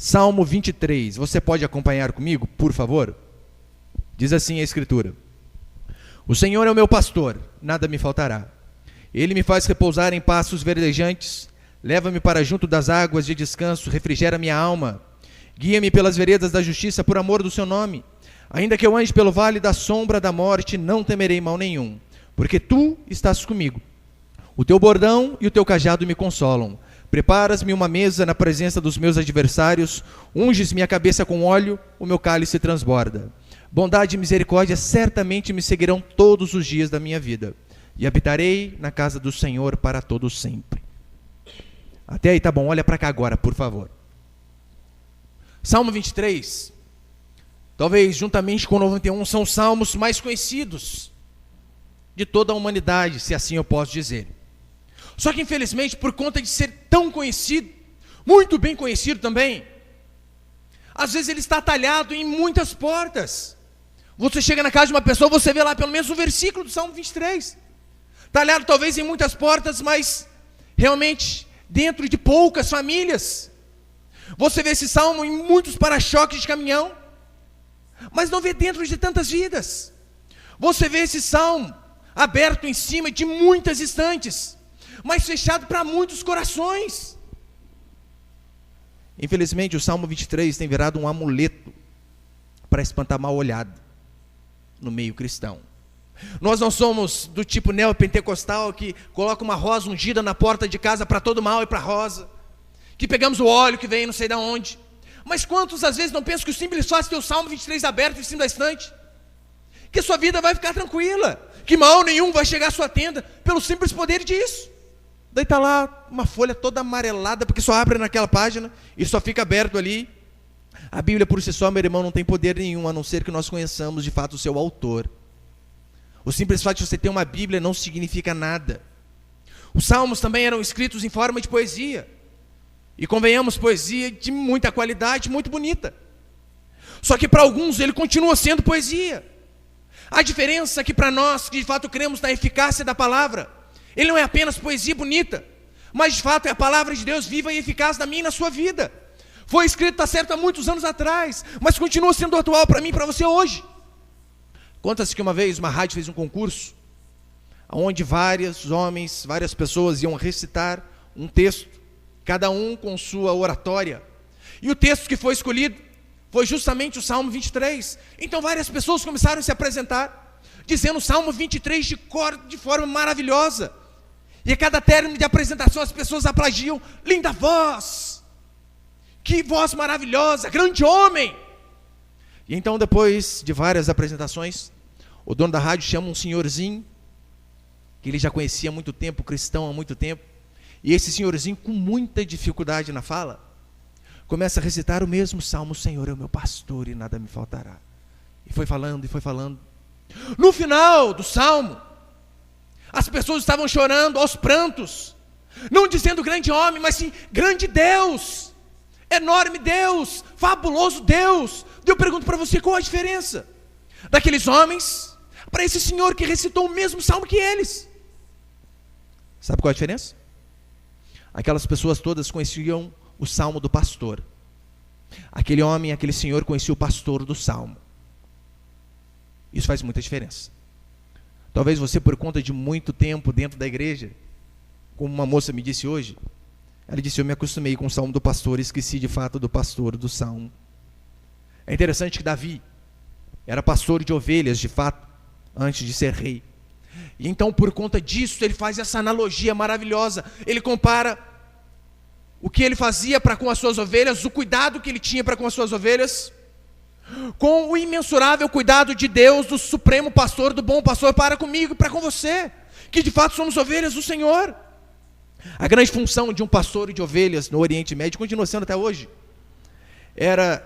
Salmo 23, você pode acompanhar comigo, por favor? Diz assim a Escritura: O Senhor é o meu pastor, nada me faltará. Ele me faz repousar em pastos verdejantes, leva-me para junto das águas de descanso, refrigera minha alma. Guia-me pelas veredas da justiça por amor do seu nome. Ainda que eu ande pelo vale da sombra da morte, não temerei mal nenhum, porque tu estás comigo. O teu bordão e o teu cajado me consolam. Preparas-me uma mesa na presença dos meus adversários, unges minha cabeça com óleo, o meu cálice transborda. Bondade e misericórdia certamente me seguirão todos os dias da minha vida, e habitarei na casa do Senhor para todo sempre. Até aí tá bom, olha para cá agora, por favor. Salmo 23, talvez juntamente com o 91, são os salmos mais conhecidos de toda a humanidade, se assim eu posso dizer. Só que infelizmente, por conta de ser tão conhecido, muito bem conhecido também, às vezes ele está talhado em muitas portas. Você chega na casa de uma pessoa, você vê lá pelo menos um versículo do Salmo 23. Talhado talvez em muitas portas, mas realmente dentro de poucas famílias. Você vê esse salmo em muitos para-choques de caminhão, mas não vê dentro de tantas vidas. Você vê esse salmo aberto em cima de muitas estantes, mas fechado para muitos corações. Infelizmente, o Salmo 23 tem virado um amuleto para espantar mal olhado no meio cristão. Nós não somos do tipo neopentecostal que coloca uma rosa ungida na porta de casa para todo mal e para rosa, que pegamos o óleo que vem não sei de onde. Mas quantos às vezes não pensam que o simples fato de ter o Salmo 23 aberto em cima da estante, que sua vida vai ficar tranquila, que mal nenhum vai chegar à sua tenda, pelo simples poder disso. Daí está lá uma folha toda amarelada, porque só abre naquela página e só fica aberto ali. A Bíblia por si só, meu irmão, não tem poder nenhum, a não ser que nós conheçamos de fato o seu autor. O simples fato de você ter uma Bíblia não significa nada. Os salmos também eram escritos em forma de poesia. E convenhamos, poesia de muita qualidade, muito bonita. Só que para alguns ele continua sendo poesia. A diferença é que para nós, que de fato cremos na eficácia da palavra, ele não é apenas poesia bonita, mas de fato é a palavra de Deus viva e eficaz na minha e na sua vida. Foi escrito, está certo, há muitos anos atrás, mas continua sendo atual para mim e para você hoje. Conta-se que uma vez uma rádio fez um concurso, onde vários homens, várias pessoas iam recitar um texto, cada um com sua oratória. E o texto que foi escolhido foi justamente o Salmo 23. Então várias pessoas começaram a se apresentar, dizendo o Salmo 23 de cor, de forma maravilhosa. E a cada término de apresentação as pessoas aplaudiam: linda voz, que voz maravilhosa, grande homem. E então depois de várias apresentações, o dono da rádio chama um senhorzinho, que ele já conhecia há muito tempo, cristão há muito tempo. E esse senhorzinho, com muita dificuldade na fala, começa a recitar o mesmo salmo: o Senhor é o meu pastor e nada me faltará. E foi falando, e foi falando. No final do salmo, as pessoas estavam chorando aos prantos, não dizendo grande homem, mas sim grande Deus, enorme Deus, fabuloso Deus. Eu pergunto para você, qual a diferença daqueles homens para esse senhor que recitou o mesmo salmo que eles? Sabe qual a diferença? Aquelas pessoas todas conheciam o salmo do pastor. Aquele homem, aquele senhor conhecia o pastor do salmo. Isso faz muita diferença. Talvez você, por conta de muito tempo dentro da igreja, como uma moça me disse hoje, ela disse: eu me acostumei com o salmo do pastor e esqueci de fato do pastor do salmo. É interessante que Davi era pastor de ovelhas, de fato, antes de ser rei. E então, por conta disso, ele faz essa analogia maravilhosa. Ele compara o que ele fazia para com as suas ovelhas, o cuidado que ele tinha para com as suas ovelhas, com o imensurável cuidado de Deus, do supremo pastor, do bom pastor, para comigo e para com você, que de fato somos ovelhas do Senhor. A grande função de um pastor de ovelhas no Oriente Médio, continua sendo até hoje, era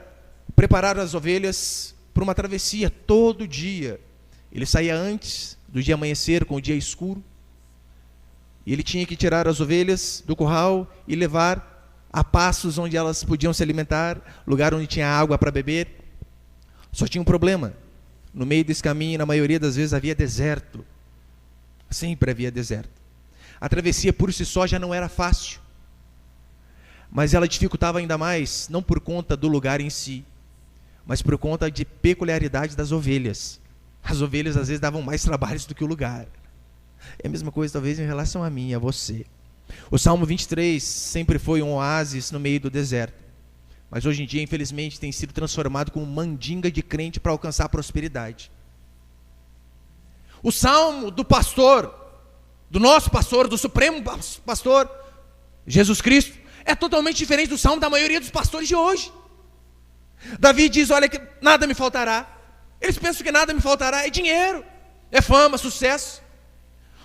preparar as ovelhas para uma travessia todo dia. Ele saía antes do dia amanhecer, com o dia escuro, e ele tinha que tirar as ovelhas do curral e levar a pastos onde elas podiam se alimentar, lugar onde tinha água para beber. Só tinha um problema: no meio desse caminho, na maioria das vezes, havia deserto. Sempre havia deserto. A travessia por si só já não era fácil. mas ela dificultava ainda mais, não por conta do lugar em si, mas por conta de peculiaridade das ovelhas. As ovelhas às vezes davam mais trabalhos do que o lugar. É a mesma coisa talvez em relação a mim e a você. O Salmo 23 sempre foi um oásis no meio do deserto, mas hoje em dia, infelizmente, tem sido transformado como mandinga de crente para alcançar a prosperidade. O Salmo do pastor, do nosso pastor, do supremo pastor, Jesus Cristo, é totalmente diferente do Salmo da maioria dos pastores de hoje. Davi diz, olha, que nada me faltará. Eles pensam que nada me faltará, é dinheiro, é fama, sucesso.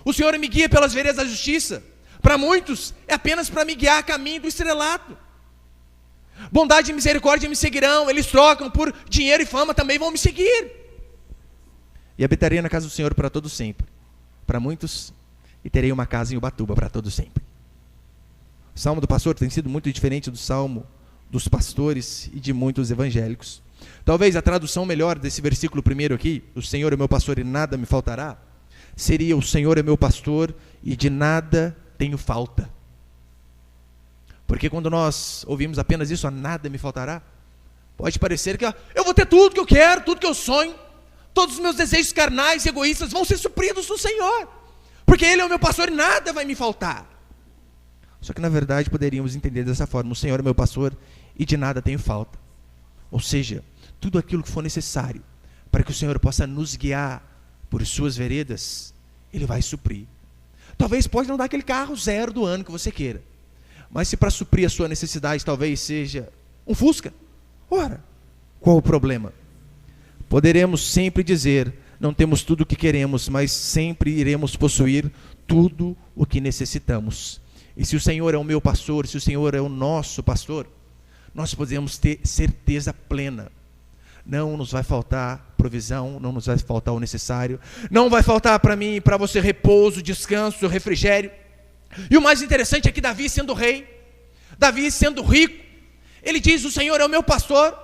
O Senhor me guia pelas veredas da justiça. Para muitos, é apenas para me guiar a caminho do estrelato. Bondade e misericórdia me seguirão, eles trocam por dinheiro e fama, também vão me seguir. E habitarei na casa do Senhor para todo sempre. Para muitos, e terei uma casa em Ubatuba para todo sempre. O Salmo do pastor tem sido muito diferente do Salmo dos pastores e de muitos evangélicos. Talvez a tradução melhor desse versículo primeiro aqui, o Senhor é meu pastor e nada me faltará, seria o Senhor é meu pastor e de nada tenho falta. Porque quando nós ouvimos apenas isso, nada me faltará, pode parecer que eu vou ter tudo que eu quero, tudo que eu sonho, todos os meus desejos carnais e egoístas vão ser supridos no Senhor, porque Ele é o meu pastor e nada vai me faltar. Só que na verdade poderíamos entender dessa forma, o Senhor é meu pastor e de nada tenho falta. Ou seja, tudo aquilo que for necessário para que o Senhor possa nos guiar por suas veredas, Ele vai suprir. Talvez pode não dar aquele carro zero do ano que você queira, mas se para suprir a sua necessidade talvez seja um Fusca, ora, qual o problema? Poderemos sempre dizer, não temos tudo o que queremos, mas sempre iremos possuir tudo o que necessitamos. E se o Senhor é o meu pastor, se o Senhor é o nosso pastor, nós podemos ter certeza plena. Não nos vai faltar provisão, não nos vai faltar o necessário, não vai faltar para mim e para você repouso, descanso, refrigério. E o mais interessante é que Davi sendo rei, Davi sendo rico, ele diz, o Senhor é o meu pastor.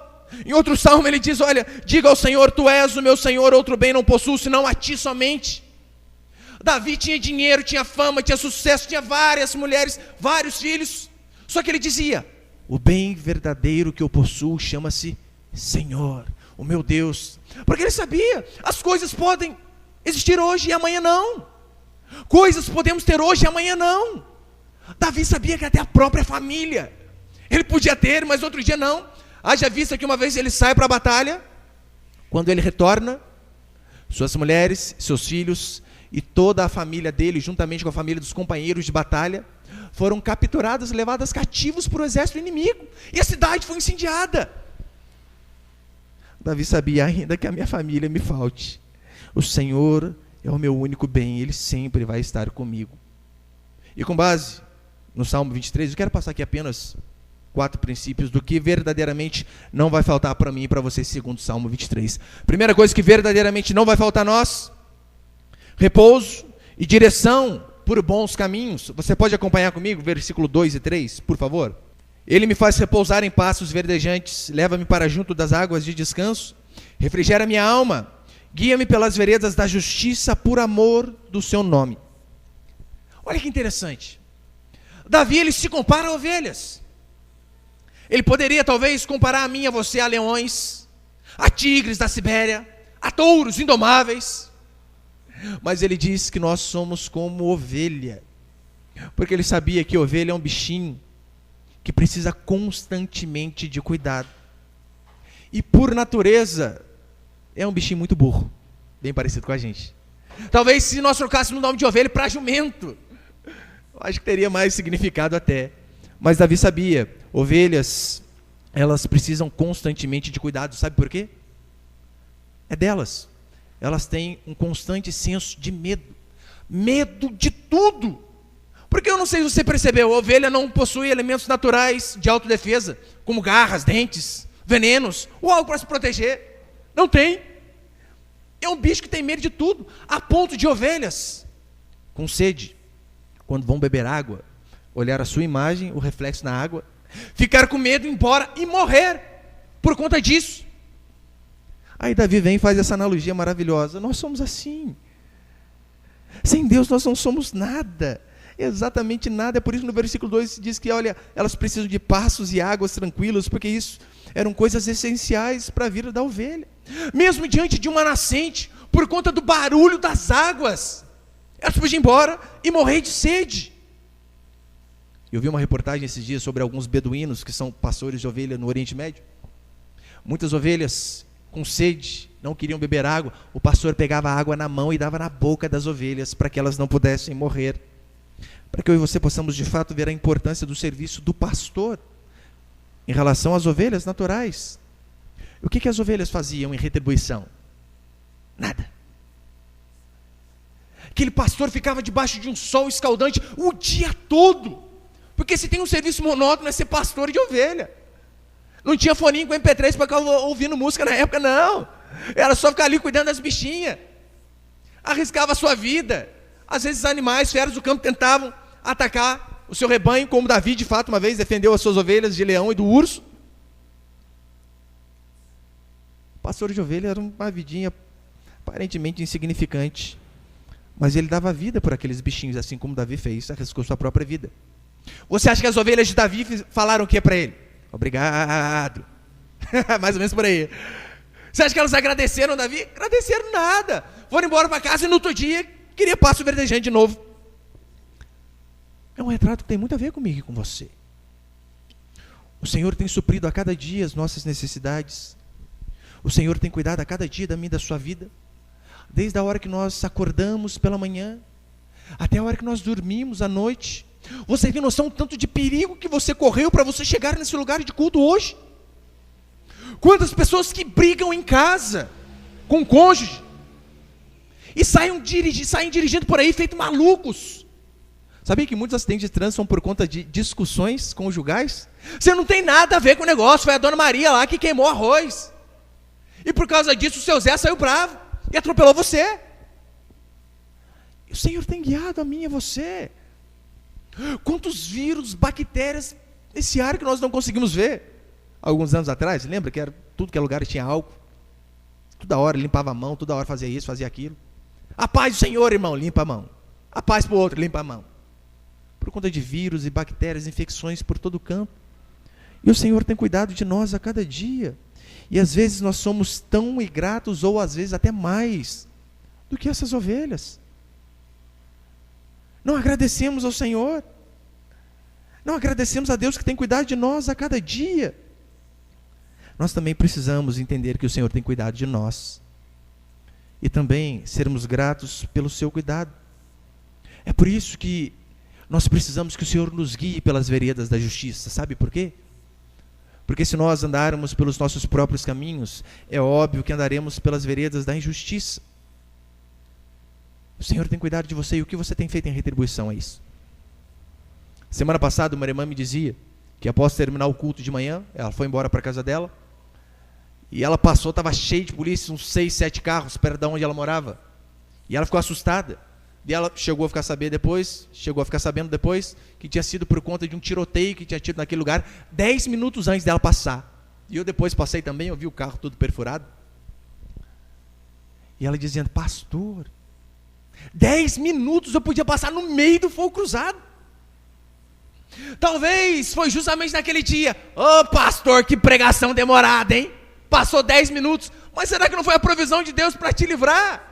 Em outro salmo ele diz, olha, diga ao Senhor, tu és o meu Senhor, outro bem não possuo, senão a ti somente. Davi tinha dinheiro, tinha fama, tinha sucesso, tinha várias mulheres, vários filhos, só que ele dizia, o bem verdadeiro que eu possuo chama-se Senhor, o meu Deus. Porque ele sabia, as coisas podem existir hoje e amanhã não. Coisas podemos ter hoje e amanhã não. Davi sabia que até a própria família ele podia ter, mas outro dia não. Haja vista que uma vez ele sai para a batalha, quando ele retorna, suas mulheres, seus filhos e toda a família dele, juntamente com a família dos companheiros de batalha, foram capturadas, levadas cativos para o exército inimigo, e a cidade foi incendiada. Davi sabia, ainda que a minha família me falte, o Senhor é o meu único bem, Ele sempre vai estar comigo. E com base no Salmo 23, eu quero passar aqui apenas 4 princípios do que verdadeiramente não vai faltar para mim e para você, segundo o Salmo 23. Primeira coisa que verdadeiramente não vai faltar a nós, repouso e direção por bons caminhos. Você pode acompanhar comigo, versículo 2 e 3, por favor? Ele me faz repousar em pastos verdejantes, leva-me para junto das águas de descanso, refrigera minha alma, guia-me pelas veredas da justiça por amor do seu nome. Olha que interessante. Davi, ele se compara a ovelhas. Ele poderia talvez comparar a mim e a você a leões, a tigres da Sibéria, a touros indomáveis. Mas ele diz que nós somos como ovelha, porque ele sabia que ovelha é um bichinho que precisa constantemente de cuidado. E por natureza, é um bichinho muito burro, bem parecido com a gente. Talvez se nós trocássemos o nome de ovelha para jumento, eu acho que teria mais significado até. Mas Davi sabia, ovelhas, elas precisam constantemente de cuidado, sabe por quê? É delas. Elas têm um constante senso de medo. Medo de tudo. Porque eu não sei se você percebeu, a ovelha não possui elementos naturais de autodefesa, como garras, dentes, venenos, ou algo para se proteger. Não tem. É um bicho que tem medo de tudo, a ponto de ovelhas, com sede, quando vão beber água, olhar a sua imagem, o reflexo na água, ficar com medo, ir embora e morrer por conta disso. Aí Davi vem e faz essa analogia maravilhosa. Nós somos assim. Sem Deus nós não somos nada. Exatamente nada. É por isso que no versículo 2 diz que, olha, elas precisam de pastos e águas tranquilas, porque isso eram coisas essenciais para a vida da ovelha. Mesmo diante de uma nascente, por conta do barulho das águas, elas podiam ir embora e morrer de sede. Eu vi uma reportagem esses dias sobre alguns beduínos que são pastores de ovelha no Oriente Médio. Muitas ovelhas com sede, não queriam beber água, o pastor pegava a água na mão e dava na boca das ovelhas, para que elas não pudessem morrer. Para que eu e você possamos de fato ver a importância do serviço do pastor em relação às ovelhas naturais. O que as ovelhas faziam em retribuição? Nada. Aquele pastor ficava debaixo de um sol escaldante o dia todo, porque se tem um serviço monótono é ser pastor de ovelha. Não tinha foninho com MP3 para ficar ouvindo música na época, não. Era só ficar ali cuidando das bichinhas. Arriscava a sua vida. Às vezes animais, feras do campo tentavam atacar o seu rebanho, como Davi de fato uma vez defendeu as suas ovelhas de leão e do urso. O pastor de ovelha era uma vidinha aparentemente insignificante, mas ele dava vida por aqueles bichinhos, assim como Davi fez, arriscou sua própria vida. Você acha que as ovelhas de Davi falaram o que para ele? Obrigado. Mais ou menos por aí. Você acha que elas agradeceram Davi? Agradeceram nada. Foram embora para casa e no outro dia queria pasto verdejante de novo. É um retrato que tem muito a ver comigo e com você. O Senhor tem suprido a cada dia as nossas necessidades. O Senhor tem cuidado a cada dia da minha e da sua vida. Desde a hora que nós acordamos pela manhã, até a hora que nós dormimos à noite. Você tem noção do tanto de perigo que você correu para você chegar nesse lugar de culto hoje? Quantas pessoas que brigam em casa com o cônjuge e saem dirigindo por aí feito malucos. Sabia que muitos acidentes de trânsito são por conta de discussões conjugais? Você não tem nada a ver com o negócio, foi a dona Maria lá que queimou arroz. E por causa disso o seu Zé saiu bravo e atropelou você. E o Senhor tem guiado a mim e a você. Quantos vírus, bactérias nesse ar que nós não conseguimos ver? Alguns anos atrás, lembra que era tudo que é lugar tinha álcool? Toda hora limpava a mão, toda hora fazia isso, fazia aquilo. A paz do Senhor, irmão, limpa a mão. A paz para o outro, limpa a mão. Por conta de vírus e bactérias, infecções por todo o campo. E o Senhor tem cuidado de nós a cada dia. E às vezes nós somos tão ingratos, ou às vezes até mais, do que essas ovelhas. Não agradecemos ao Senhor. Não agradecemos a Deus que tem cuidado de nós a cada dia. Nós também precisamos entender que o Senhor tem cuidado de nós. E também sermos gratos pelo seu cuidado. É por isso que nós precisamos que o Senhor nos guie pelas veredas da justiça. Sabe por quê? Porque se nós andarmos pelos nossos próprios caminhos, é óbvio que andaremos pelas veredas da injustiça. O Senhor tem cuidado de você, e o que você tem feito em retribuição a isso? Semana passada uma irmã me dizia que após terminar o culto de manhã, ela foi embora para a casa dela, e ela passou, estava cheio de polícia, uns 6, 7 carros perto de onde ela morava, e ela ficou assustada. E ela chegou a ficar sabendo depois que tinha sido por conta de um tiroteio que tinha tido naquele lugar 10 minutos antes dela passar. E eu depois passei também, eu vi o carro todo perfurado. E ela dizendo: pastor, 10 minutos eu podia passar no meio do fogo cruzado. Talvez foi justamente naquele dia: ô pastor, que pregação demorada, hein? Passou 10 minutos, mas será que não foi a provisão de Deus para te livrar?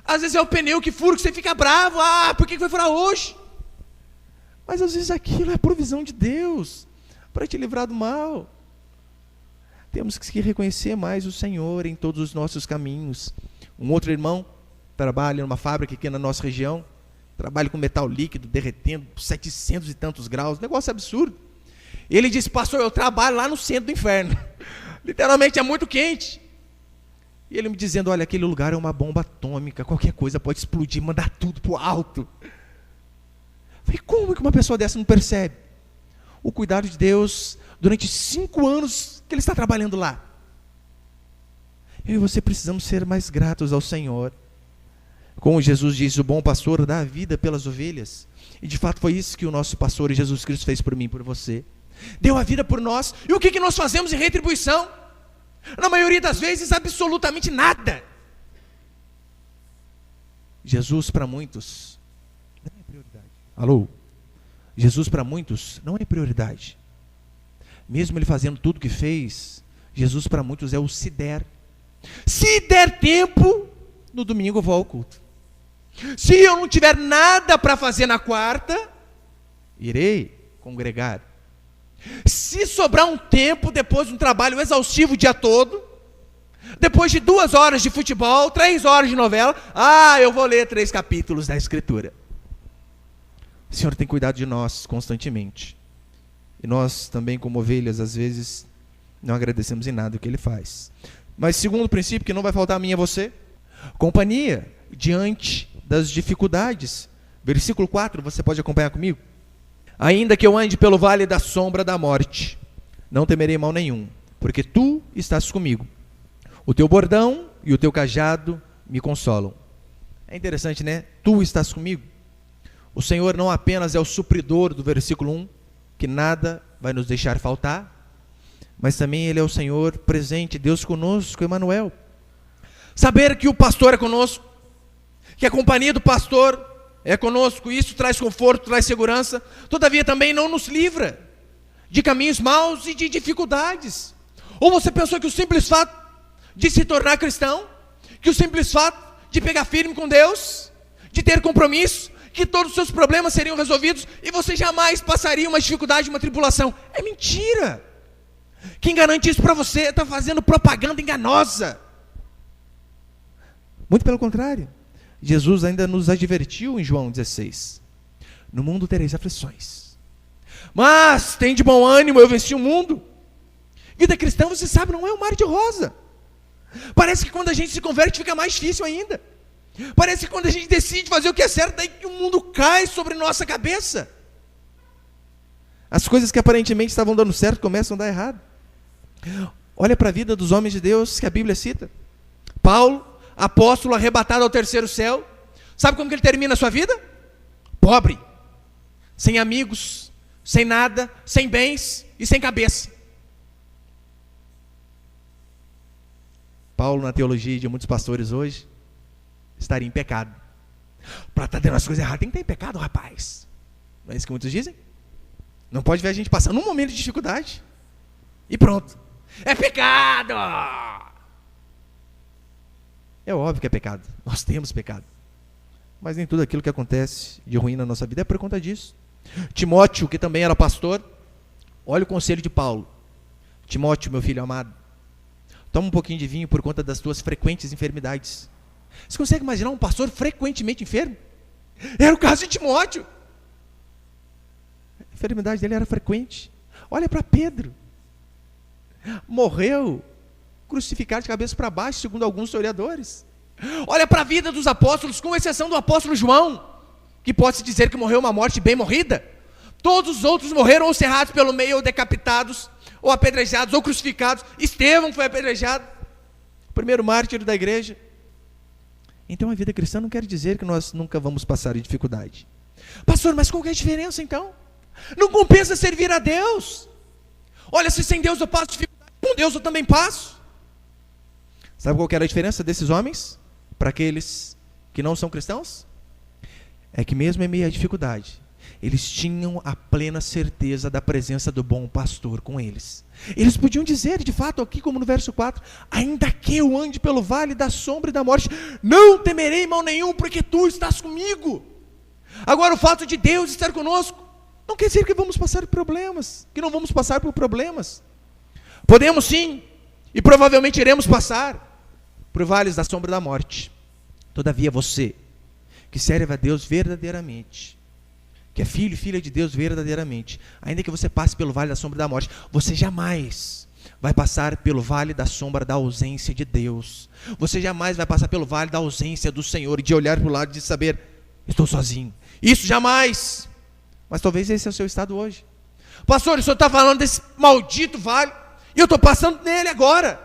Às vezes é o pneu que fura, que você fica bravo. Ah, por que foi furar hoje? Mas às vezes aquilo é a provisão de Deus para te livrar do mal. Temos que reconhecer mais o Senhor em todos os nossos caminhos. Um outro irmão trabalha numa fábrica aqui na nossa região, trabalha com metal líquido, derretendo 700 e tantos graus, negócio absurdo. Ele disse: pastor, eu trabalho lá no centro do inferno. Literalmente é muito quente. E ele me dizendo: olha, aquele lugar é uma bomba atômica, qualquer coisa pode explodir, mandar tudo para o alto. Eu falei: como que uma pessoa dessa não percebe o cuidado de Deus durante 5 anos que ele está trabalhando lá? Eu e você precisamos ser mais gratos ao Senhor. Como Jesus disse, o bom pastor dá a vida pelas ovelhas. E de fato foi isso que o nosso pastor Jesus Cristo fez por mim e por você. Deu a vida por nós. E o que nós fazemos em retribuição? Na maioria das vezes, absolutamente nada. Jesus, para muitos, não é prioridade. Alô? Jesus para muitos não é prioridade. Mesmo ele fazendo tudo que fez, Jesus para muitos é o se der. Se der tempo, no domingo eu vou ao culto. Se eu não tiver nada para fazer na quarta, irei congregar. Se sobrar um tempo depois de um trabalho exaustivo o dia todo, depois de 2 horas de futebol, 3 horas de novela, eu vou ler 3 capítulos da Escritura. O Senhor tem cuidado de nós constantemente. E nós também, como ovelhas, às vezes não agradecemos em nada o que Ele faz. Mas segundo princípio, que não vai faltar a mim e a você, companhia diante das dificuldades. Versículo 4, você pode acompanhar comigo? Ainda que eu ande pelo vale da sombra da morte, não temerei mal nenhum, porque tu estás comigo. O teu bordão e o teu cajado me consolam. É interessante, né? Tu estás comigo. O Senhor não apenas é o supridor do versículo 1, que nada vai nos deixar faltar, mas também Ele é o Senhor presente, Deus conosco, Emmanuel. Saber que o pastor é conosco, que a companhia do pastor é conosco, isso traz conforto, traz segurança, todavia também não nos livra de caminhos maus e de dificuldades. Ou você pensou que o simples fato de se tornar cristão, que o simples fato de pegar firme com Deus, de ter compromisso, que todos os seus problemas seriam resolvidos e você jamais passaria uma dificuldade, uma tribulação? É mentira. Quem garante isso para você está fazendo propaganda enganosa. Muito pelo contrário. Jesus ainda nos advertiu em João 16: no mundo tereis aflições, mas tem de bom ânimo, eu venci o mundo. Vida cristã, você sabe, não é um mar de rosa. Parece que quando a gente se converte fica mais difícil ainda. Parece que quando a gente decide fazer o que é certo, daí que o mundo cai sobre nossa cabeça. As coisas que aparentemente estavam dando certo começam a dar errado. Olha para a vida dos homens de Deus que a Bíblia cita. Paulo, apóstolo arrebatado ao 3º céu. Sabe como que ele termina a sua vida? Pobre, sem amigos, sem nada, sem bens e sem cabeça. Paulo, na teologia de muitos pastores hoje, estaria em pecado. Para estar dando as coisas erradas, tem que ter pecado, rapaz. Não é isso que muitos dizem? Não pode ver a gente passando um momento de dificuldade e pronto. É pecado! É óbvio que é pecado. Nós temos pecado. Mas nem tudo aquilo que acontece de ruim na nossa vida é por conta disso. Timóteo, que também era pastor, olha o conselho de Paulo. Timóteo, meu filho amado, toma um pouquinho de vinho por conta das tuas frequentes enfermidades. Você consegue imaginar um pastor frequentemente enfermo? Era o caso de Timóteo. A enfermidade dele era frequente. Olha para Pedro. Morreu crucificado de cabeça para baixo, segundo alguns historiadores. Olha para a vida dos apóstolos, com exceção do apóstolo João, que pode-se dizer que morreu uma morte bem morrida. Todos os outros morreram ou cerrados pelo meio, ou decapitados, ou apedrejados, ou crucificados. Estevão foi apedrejado, o primeiro mártir da igreja. Então a vida cristã não quer dizer que nós nunca vamos passar em dificuldade. Pastor, mas qual que é a diferença então? Não compensa servir a Deus. Olha, se sem Deus eu passo dificuldade, com Deus eu também passo. Sabe qual que era a diferença desses homens para aqueles que não são cristãos? É que mesmo em meio à dificuldade, eles tinham a plena certeza da presença do bom pastor com eles. Eles podiam dizer, de fato, aqui como no verso 4, ainda que eu ande pelo vale da sombra e da morte, não temerei mal nenhum, porque tu estás comigo. Agora, o fato de Deus estar conosco não quer dizer que vamos passar por problemas, que não vamos passar por problemas. Podemos sim, e provavelmente iremos passar por vales da sombra da morte. Todavia você, que serve a Deus verdadeiramente, que é filho e filha de Deus verdadeiramente, ainda que você passe pelo vale da sombra da morte, você jamais vai passar pelo vale da sombra da ausência de Deus. Você jamais vai passar pelo vale da ausência do Senhor, de olhar para o lado e de saber, estou sozinho. Isso jamais. Mas talvez esse é o seu estado hoje. Pastor, o senhor está falando desse maldito vale, e eu estou passando nele agora.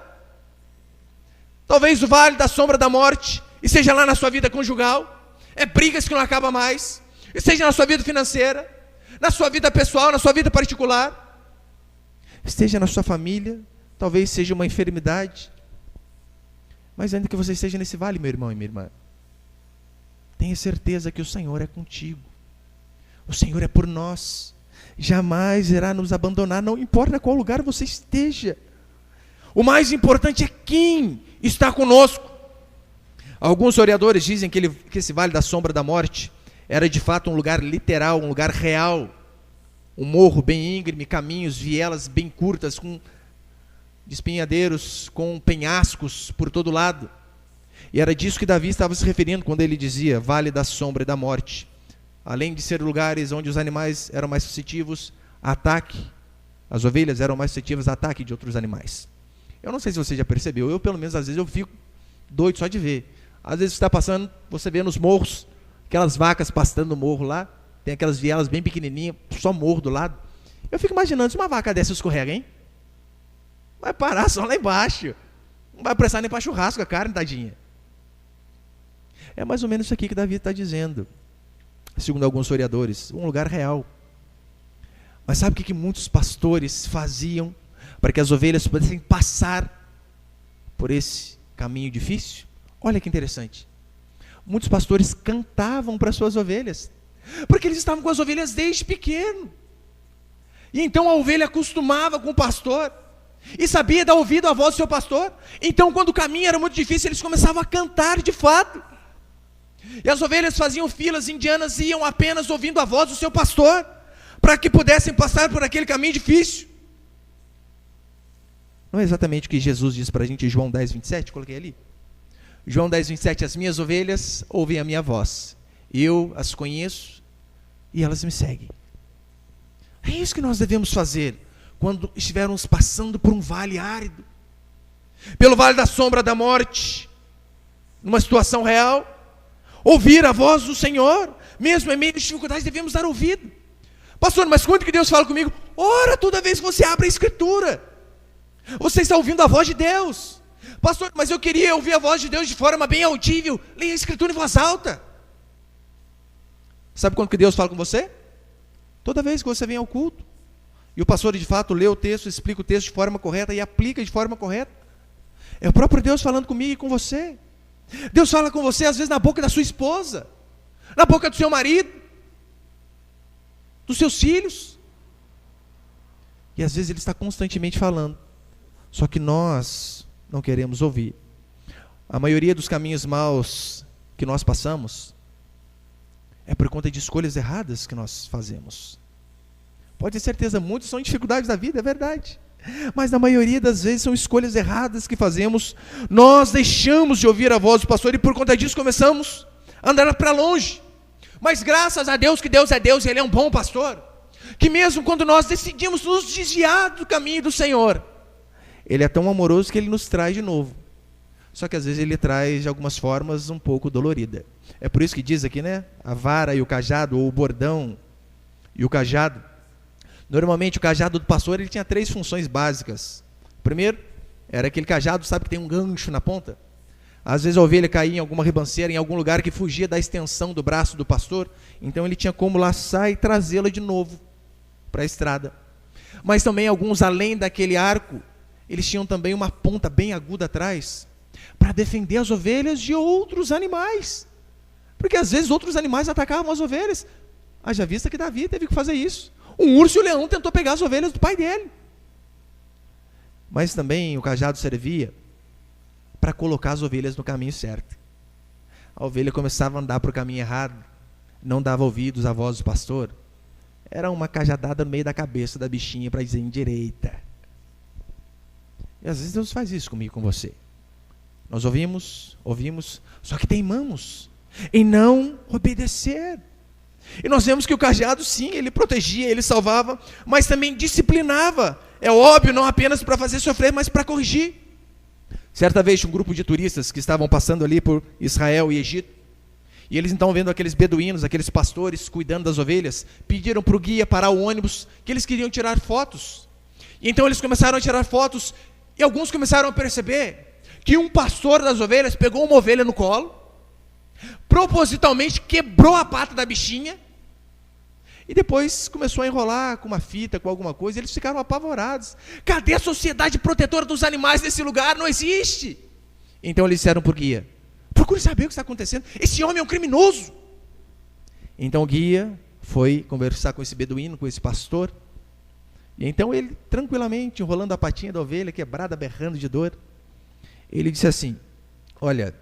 Talvez o vale da sombra da morte, e seja lá na sua vida conjugal, é brigas que não acabam mais, e seja na sua vida financeira, na sua vida pessoal, na sua vida particular, esteja na sua família, talvez seja uma enfermidade, mas ainda que você esteja nesse vale, meu irmão e minha irmã, tenha certeza que o Senhor é contigo. O Senhor é por nós, jamais irá nos abandonar, não importa qual lugar você esteja. O mais importante é quem está conosco. Alguns historiadores dizem que esse vale da sombra da morte era de fato um lugar literal, um lugar real. Um morro bem íngreme, caminhos, vielas bem curtas, com espinhadeiros, com penhascos por todo lado. E era disso que Davi estava se referindo quando ele dizia vale da sombra da morte. Além de ser lugares onde os animais eram mais suscetíveis a ataque, as ovelhas eram mais suscetíveis a ataque de outros animais. Eu não sei se você já percebeu, eu pelo menos às vezes eu fico doido só de ver. Às vezes você está passando, você vê nos morros, aquelas vacas pastando no morro lá, tem aquelas vielas bem pequenininhas, só morro do lado. Eu fico imaginando, se uma vaca dessa escorrega, hein? Vai parar só lá embaixo. Não vai prestar nem para churrasco a carne, tadinha. É mais ou menos isso aqui que Davi está dizendo. Segundo alguns historiadores, um lugar real. Mas sabe o que muitos pastores faziam para que as ovelhas pudessem passar por esse caminho difícil? Olha que interessante. Muitos pastores cantavam para suas ovelhas, porque eles estavam com as ovelhas desde pequeno. E então a ovelha acostumava com o pastor e sabia dar ouvido à voz do seu pastor. Então quando o caminho era muito difícil, eles começavam a cantar de fato. E as ovelhas faziam filas indianas e iam apenas ouvindo a voz do seu pastor, para que pudessem passar por aquele caminho difícil. Não é exatamente o que Jesus diz para a gente em João 10, 27? Coloquei ali. João 10, 27, as minhas ovelhas ouvem a minha voz. Eu as conheço e elas me seguem. É isso que nós devemos fazer quando estivermos passando por um vale árido, pelo vale da sombra da morte, numa situação real. Ouvir a voz do Senhor, mesmo em meio às dificuldades, devemos dar ouvido. Pastor, mas quando que Deus fala comigo? Ora, toda vez que você abre a Escritura, você está ouvindo a voz de Deus. Pastor, mas eu queria ouvir a voz de Deus de forma bem audível. Leia a Escritura em voz alta. Sabe quando que Deus fala com você? Toda vez que você vem ao culto, e o pastor de fato lê o texto, explica o texto de forma correta e aplica de forma correta. É o próprio Deus falando comigo e com você. Deus fala com você às vezes na boca da sua esposa, na boca do seu marido, dos seus filhos. E às vezes Ele está constantemente falando, só que nós não queremos ouvir. A maioria dos caminhos maus que nós passamos é por conta de escolhas erradas que nós fazemos. Pode ter certeza, muitos são dificuldades da vida, é verdade. Mas na maioria das vezes são escolhas erradas que fazemos. Nós deixamos de ouvir a voz do pastor e por conta disso começamos a andar para longe. Mas graças a Deus que Deus é Deus e Ele é um bom pastor, que mesmo quando nós decidimos nos desviar do caminho do Senhor, Ele é tão amoroso que Ele nos traz de novo. Só que às vezes Ele traz de algumas formas um pouco dolorida. É por isso que diz aqui, né? A vara e o cajado, ou o bordão e o cajado. Normalmente o cajado do pastor ele tinha 3 funções básicas. Primeiro, era aquele cajado, sabe, que tem um gancho na ponta. Às vezes a ovelha caía em alguma ribanceira, em algum lugar que fugia da extensão do braço do pastor. Então ele tinha como laçar e trazê-la de novo para a estrada. Mas também alguns, além daquele arco, eles tinham também uma ponta bem aguda atrás, para defender as ovelhas de outros animais. Porque às vezes outros animais atacavam as ovelhas. Haja vista que Davi teve que fazer isso. Um urso e o leão tentou pegar as ovelhas do pai dele. Mas também o cajado servia para colocar as ovelhas no caminho certo. A ovelha começava a andar para o caminho errado, não dava ouvidos à voz do pastor. Era uma cajadada no meio da cabeça da bichinha para dizer endireita. E às vezes Deus faz isso comigo e com você. Nós ouvimos, só que teimamos em não obedecer. E nós vemos que o cajado, sim, ele protegia, ele salvava, mas também disciplinava. É óbvio, não apenas para fazer sofrer, mas para corrigir. Certa vez, um grupo de turistas que estavam passando ali por Israel e Egito, e eles então vendo aqueles beduínos, aqueles pastores cuidando das ovelhas, pediram para o guia parar o ônibus, que eles queriam tirar fotos. E então eles começaram a tirar fotos, e alguns começaram a perceber que um pastor das ovelhas pegou uma ovelha no colo, propositalmente quebrou a pata da bichinha e depois começou a enrolar com uma fita, com alguma coisa. Eles ficaram apavorados. Cadê a sociedade protetora dos animais nesse lugar? Não existe. Então eles disseram para o guia: procure saber o que está acontecendo, esse homem é um criminoso. Então o guia foi conversar com esse beduíno, com esse pastor. E então ele, tranquilamente, enrolando a patinha da ovelha, quebrada, berrando de dor, ele disse assim: olha,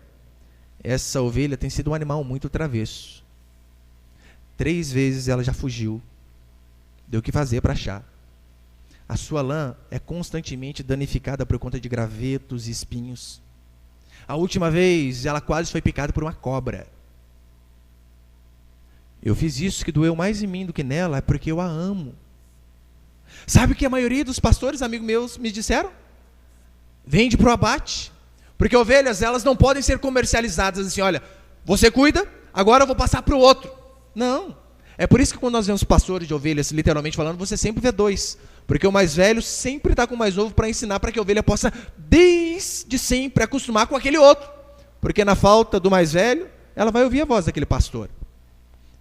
essa ovelha tem sido um animal muito travesso. 3 vezes ela já fugiu. Deu o que fazer para achar. A sua lã é constantemente danificada por conta de gravetos e espinhos. A última vez ela quase foi picada por uma cobra. Eu fiz isso, que doeu mais em mim do que nela, é porque eu a amo. Sabe o que a maioria dos pastores, amigos meus, me disseram? Vende para o abate. Porque ovelhas, elas não podem ser comercializadas assim, olha, você cuida, agora eu vou passar para o outro. Não. É por isso que quando nós vemos pastores de ovelhas, literalmente falando, você sempre vê 2. Porque o mais velho sempre está com o mais novo para ensinar para que a ovelha possa, desde sempre, acostumar com aquele outro. Porque na falta do mais velho, ela vai ouvir a voz daquele pastor.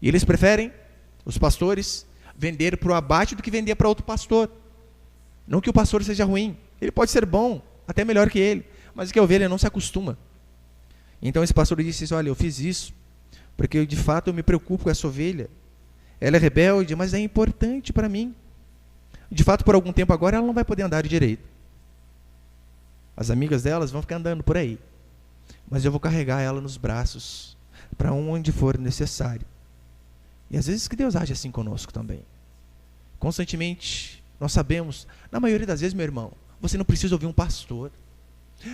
E eles preferem, os pastores, vender para o abate do que vender para outro pastor. Não que o pastor seja ruim, ele pode ser bom, até melhor que ele, mas que a ovelha não se acostuma. Então esse pastor disse isso: olha, eu fiz isso porque de fato eu me preocupo com essa ovelha. Ela é rebelde, mas é importante para mim. De fato, por algum tempo agora ela não vai poder andar direito. As amigas delas vão ficar andando por aí, mas eu vou carregar ela nos braços para onde for necessário. E às vezes que Deus age assim conosco também. Constantemente, nós sabemos, na maioria das vezes, meu irmão, você não precisa ouvir um pastor.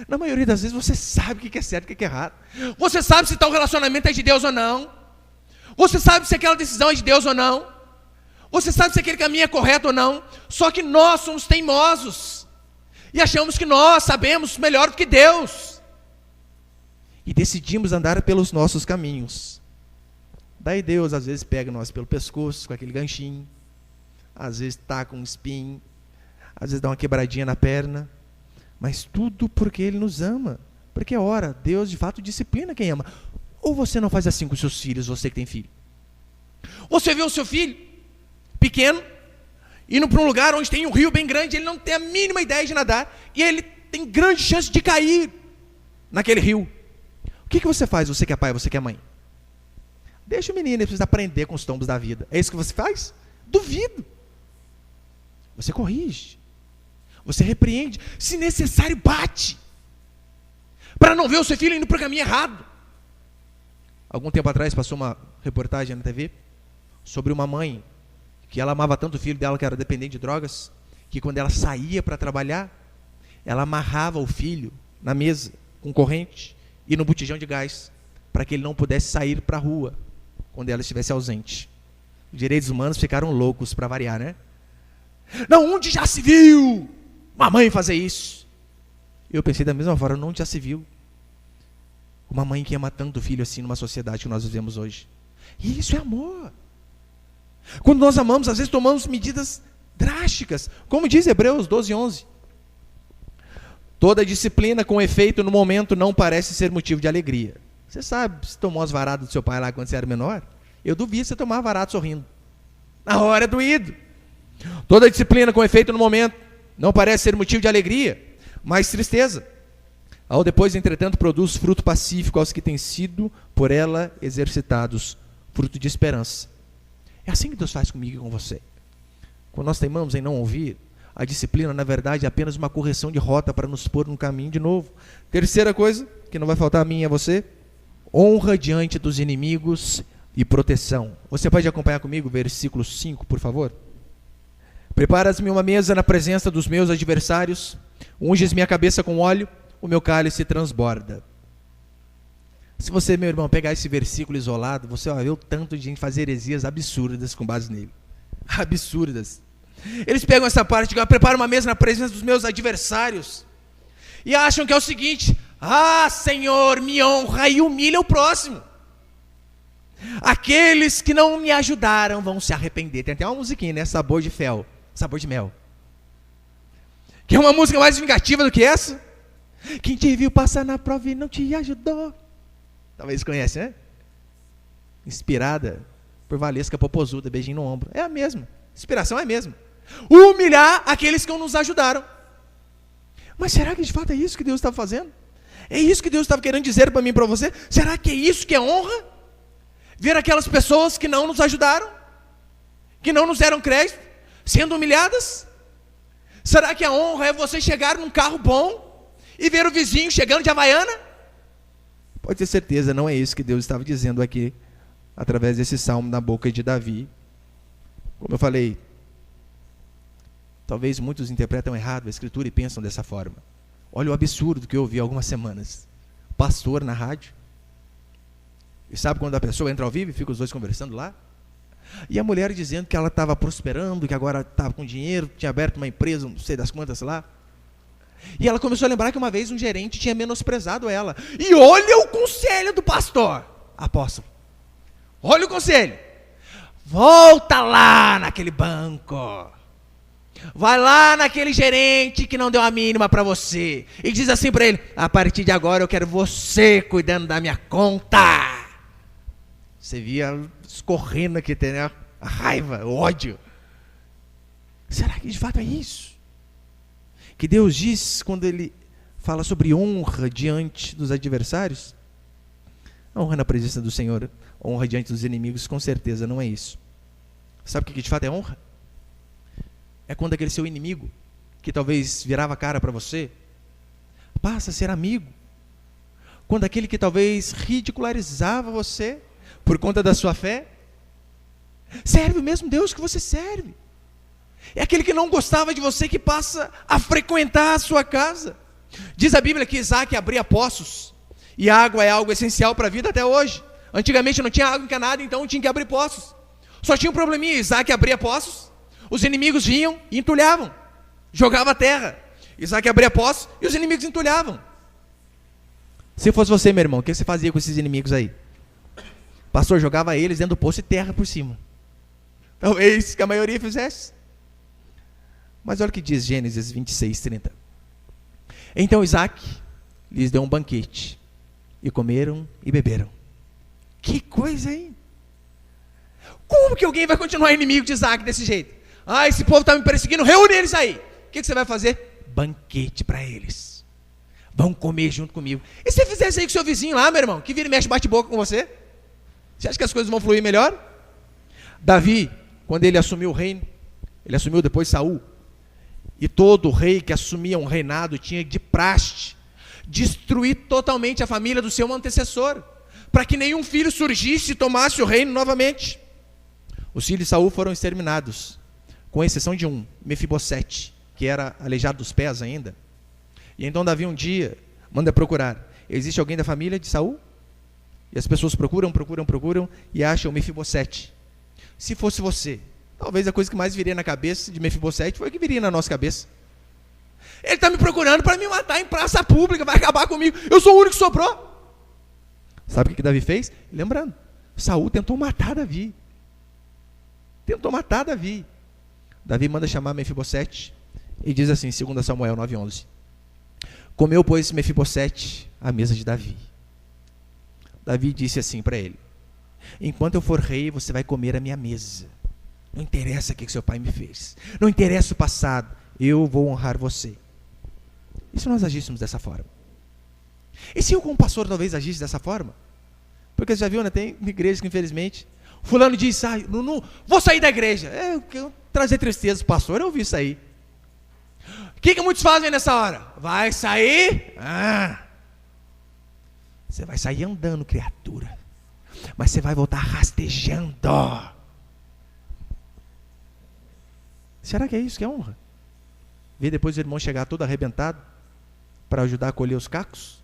Na maioria das vezes você sabe o que é certo e o que é errado. Você sabe se tal relacionamento é de Deus ou não. Você sabe se aquela decisão é de Deus ou não. Você sabe se aquele caminho é correto ou não. Só que nós somos teimosos e achamos que nós sabemos melhor do que Deus. E decidimos andar pelos nossos caminhos. Daí Deus às vezes pega nós pelo pescoço com aquele ganchinho, às vezes taca um espinho, às vezes dá uma quebradinha na perna, mas tudo porque Ele nos ama. Porque ora, Deus de fato disciplina quem ama. Ou você não faz assim com os seus filhos, você que tem filho? Você vê o seu filho pequeno, indo para um lugar onde tem um rio bem grande, ele não tem a mínima ideia de nadar, e ele tem grande chance de cair naquele rio. O que você faz, você que é pai, você que é mãe? Deixa o menino, ele precisa aprender com os tombos da vida. É isso que você faz? Duvido. Você corrige. Você repreende. Se necessário, bate. Para não ver o seu filho indo para o caminho errado. Algum tempo atrás passou uma reportagem na TV sobre uma mãe que ela amava tanto o filho dela que era dependente de drogas, que quando ela saía para trabalhar, ela amarrava o filho na mesa com corrente e no botijão de gás, para que ele não pudesse sair para a rua quando ela estivesse ausente. Os direitos humanos ficaram loucos para variar, né? Não, onde já se viu uma mãe fazer isso? Eu pensei da mesma forma, não já se viu uma mãe que ama tanto o filho assim numa sociedade que nós vivemos hoje. E isso é amor. Quando nós amamos, às vezes tomamos medidas drásticas, como diz Hebreus 12:11. Toda disciplina com efeito no momento não parece ser motivo de alegria. Você sabe, se tomou as varadas do seu pai lá quando você era menor, eu duvido você tomar varado sorrindo. Na hora é doído. Toda disciplina com efeito no momento não parece ser motivo de alegria, mas tristeza. Ao depois, entretanto, produz fruto pacífico aos que têm sido por ela exercitados, fruto de esperança. É assim que Deus faz comigo e com você. Quando nós teimamos em não ouvir, a disciplina, na verdade, é apenas uma correção de rota para nos pôr no caminho de novo. Terceira coisa, que não vai faltar a mim e a você: honra diante dos inimigos e proteção. Você pode acompanhar comigo, versículo 5, por favor? Preparas-me uma mesa na presença dos meus adversários, unges minha cabeça com óleo, o meu cálice transborda. Se você, meu irmão, pegar esse versículo isolado, você vai ver o tanto de gente fazer heresias absurdas com base nele. Absurdas. Eles pegam essa parte que prepara uma mesa na presença dos meus adversários e acham que é o seguinte: ah, Senhor, me honra e humilha o próximo. Aqueles que não me ajudaram vão se arrepender. Tem até uma musiquinha, né? Sabor de fel, sabor de mel. Quer uma música mais vingativa do que essa? Quem te viu passar na prova e não te ajudou. Talvez conhece, né? Inspirada por Valesca Popozuda, beijinho no ombro. É a mesma. Inspiração é a mesma. Humilhar aqueles que não nos ajudaram. Mas será que de fato é isso que Deus estava fazendo? É isso que Deus estava querendo dizer para mim e para você? Será que é isso que é honra? Ver aquelas pessoas que não nos ajudaram? que não nos deram crédito, sendo humilhadas? Será que a honra é você chegar num carro bom e ver o vizinho chegando de Havaiana? Pode ter certeza, não é isso que Deus estava dizendo aqui, através desse salmo na boca de Davi. Como eu falei, talvez muitos interpretam errado a Escritura e pensam dessa forma. Olha o absurdo que eu ouvi há algumas semanas. Pastor na rádio. E sabe quando a pessoa entra ao vivo e fica os dois conversando lá? E a mulher dizendo que ela estava prosperando, que agora estava com dinheiro, tinha aberto uma empresa, não sei das quantas lá. E ela começou a lembrar que uma vez um gerente tinha menosprezado ela. E olha o conselho do pastor, apóstolo. Olha o conselho. Volta lá naquele banco. Vai lá naquele gerente que não deu a mínima para você. E diz assim para ele: a partir de agora eu quero você cuidando da minha conta. Você via escorrendo aqui, né? A raiva, o ódio. Será que de fato é isso que Deus diz quando Ele fala sobre honra diante dos adversários? Honra na presença do Senhor, honra diante dos inimigos, com certeza não é isso. Sabe o que de fato é honra? É quando aquele seu inimigo, que talvez virava a cara para você, passa a ser amigo. Quando aquele que talvez ridicularizava você por conta da sua fé, serve o mesmo Deus que você serve. É aquele que não gostava de você que passa a frequentar a sua casa. Diz a Bíblia que Isaac abria poços, e água é algo essencial para a vida até hoje. Antigamente não tinha água encanada, então tinha que abrir poços. Só tinha um probleminha: Isaac abria poços, os inimigos vinham e entulhavam, jogava a terra. Isaac abria poços e os inimigos entulhavam. Se fosse você, meu irmão, o que você fazia com esses inimigos aí? O pastor jogava eles dentro do poço e terra por cima. Talvez que a maioria fizesse. Mas olha o que diz Gênesis 26, 30. Então Isaac lhes deu um banquete, e comeram e beberam. Que coisa, hein? Como que alguém vai continuar inimigo de Isaac desse jeito? Ah, esse povo está me perseguindo, reúne eles aí. O que você vai fazer? Banquete para eles. Vão comer junto comigo. E se você fizesse aí com seu vizinho lá, meu irmão, que vira e mexe, bate boca com você? Você acha que as coisas vão fluir melhor? Davi, quando ele assumiu o reino, ele assumiu depois Saul, e todo rei que assumia um reinado tinha de praxe destruir totalmente a família do seu antecessor, para que nenhum filho surgisse e tomasse o reino novamente. Os filhos de Saul foram exterminados, com exceção de um, Mefibosete, que era aleijado dos pés ainda. E então Davi um dia manda procurar: existe alguém da família de Saul? E as pessoas procuram e acham Mefibosete. Se fosse você, talvez a coisa que mais viria na cabeça de Mefibosete foi o que viria na nossa cabeça. Ele está me procurando para me matar em praça pública, vai acabar comigo, eu sou o único que sobrou. Sabe o que Davi fez? Lembrando, Saul tentou matar Davi. Davi manda chamar Mefibosete e diz assim, 2 Samuel 9:11: comeu, pois, Mefibosete à mesa de Davi. Davi disse assim para ele: enquanto eu for rei, você vai comer a minha mesa. Não interessa o que seu pai me fez, não interessa o passado, eu vou honrar você. E se nós agíssemos dessa forma? E se eu, como pastor, talvez agisse dessa forma? Porque você já viu, né? Tem igrejas que, infelizmente, fulano diz: não, vou sair da igreja. Eu trazer tristeza para o pastor, eu ouvi isso aí. O que muitos fazem nessa hora? Vai sair? Você vai sair andando, criatura, mas você vai voltar rastejando. Será que é isso que é honra? Ver depois o irmão chegar todo arrebentado para ajudar a colher os cacos?